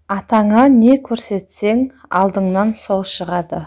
Атаңа не көрсетсең, алдыңнан сол шығады.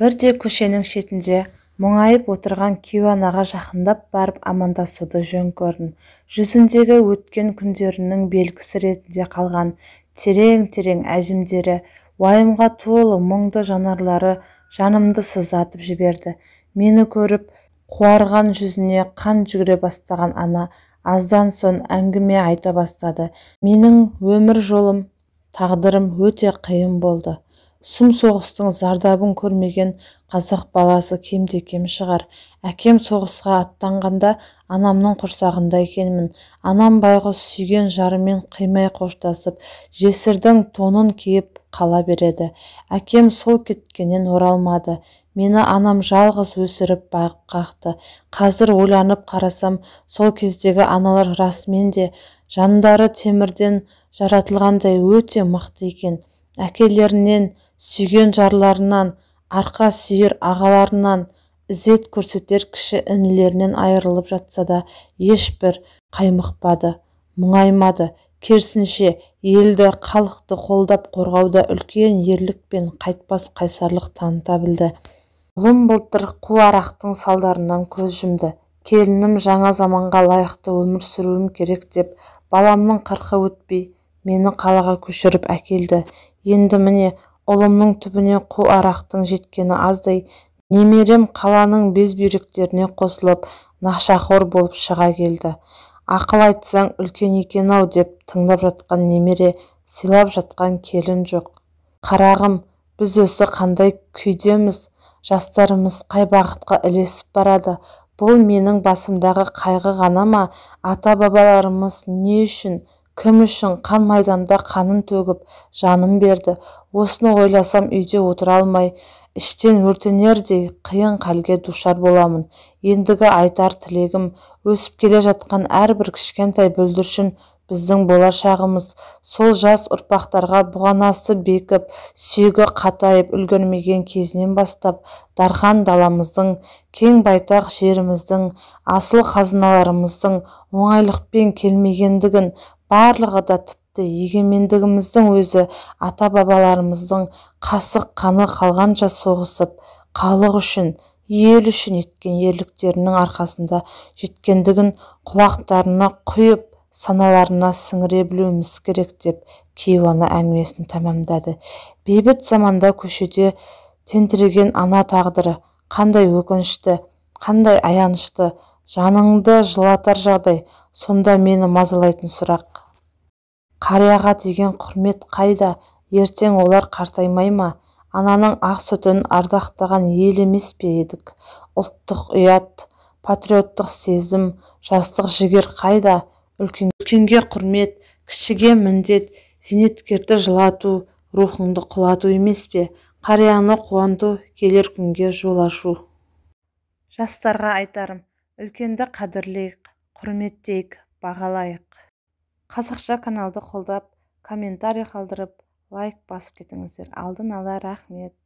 Бірде көшенің шетінде мұңайып отырған кейуанаға жақындап барып амандасуды жөн көрдім. Жүзіндегі өткен күндерінің белгісі ретінде қалған терең-терең әжімдері, уайымға толы мұңды жанарлары жанымды сыздатып жіберді. Мені көріп, қуарған жүзіне қан жүгіре бастаған ана аздан соң әңгіме айта бастады. Менің өмір жолым, тағдырым өте қиын болды. Сұм соғыстың зардабын көрмеген қазақ баласы кемде-кем шығар. Әкем соғысқа аттанғанда анамның құрсағында екенмін. Анам байғұс сүйген жарымен қимай қоштасып, жесірдің тонын киіп қала береді. Әкем сол кеткеннен оралмады. Мені анам жалғыз өсіріп бағып қақты. Қазір ойланып қарасам, сол кездегі аналар расымен де жандары темірден жаратылғандай өте мықты екен. Әкелерінен, сүйген жарларынан, арқа сүйер ағаларынан, ізет көрсетер кіші інілерінен айырылып жатса да ешбір қаймықпады, мұңаймады. Керісінше, елді, халықты қолдап қорғауда үлкен ерлік пен қайтпас қайсарлық таныта білді. Ұлым былтыр қу арақтың салдарынан көз жұмды. Келінім жаңа заманға лайықты өмір сүруім керек деп, баламның 40-ы өтпей, мені қалаға көшіріп әкелді. Енді міне, ұлымның түбіне қу арақтың жеткені аздай, немерем қаланың безбүйректеріне қосылып, нашақор болып шыға келді. Ақыл айтсаң үлкен екен-ау деп тыңдап жатқан немере, сыйлап жатқан келін жоқ. Қарағым, біз осы қандай күйдеміз, жастарымыз қай бағытқа ілесіп барады? Бұл менің басымдағы қайғы ғана ма? Ата-бабаларымыз не үшін, кім үшін қан майданда қанын төгіп, жанын берді? Осыны ойласам үйде отыра алмай, іштен өртенердей қиын халге душар боламын. Ендігі айтар тілегім, өсіп келе жатқан әрбір кішкентай бүлдіршін біздің болашағымыз. Сол жас ұрпақтарға бұғанасы бекіп, сүйегі қатайып үлгермеген кезінен бастап, дархан даламыздың, кең байтақ жеріміздің, асыл қазыналарымыздың оңайлықпен келмегендігін, барлығы да тіпті егемендігіміздің өзі ата-бабаларымыздың қасық қаны қалғанша соғысып, халық үшін, ел үшін еткен ерліктерінің арқасында жеткендігін құлақтарына құйып, саналарына сіңіре білуіміз керек деп кейуана әңгімесін тәмамдады. Бейбіт заманда көшеде тентіреген ана тағдыры қандай өкінішті, қандай аянышты, жаныңды жылатар жағдай. Сонда мені мазалайтын сұрақ: қарияға деген құрмет қайда? Ертең олар қартаймай ма? Ананың ақ сүтін ардақтаған ел емес пе едік? Ұлттық ұят, патриоттық сезім, жастық жігер қайда? Үлкенге құрмет, кішіге міндет, зейнеткерді жылату, рухыңды құлату емес пе? Қарияны қуанту, келер күнге жол ашу. Жастарға айтарым, үлкенді қадірлейік, құрметтейік, бағалайық. Қазақша каналды қолдап, комментарий қалдырып, лайк басып кетіңіздер. Алдын ала рахмет.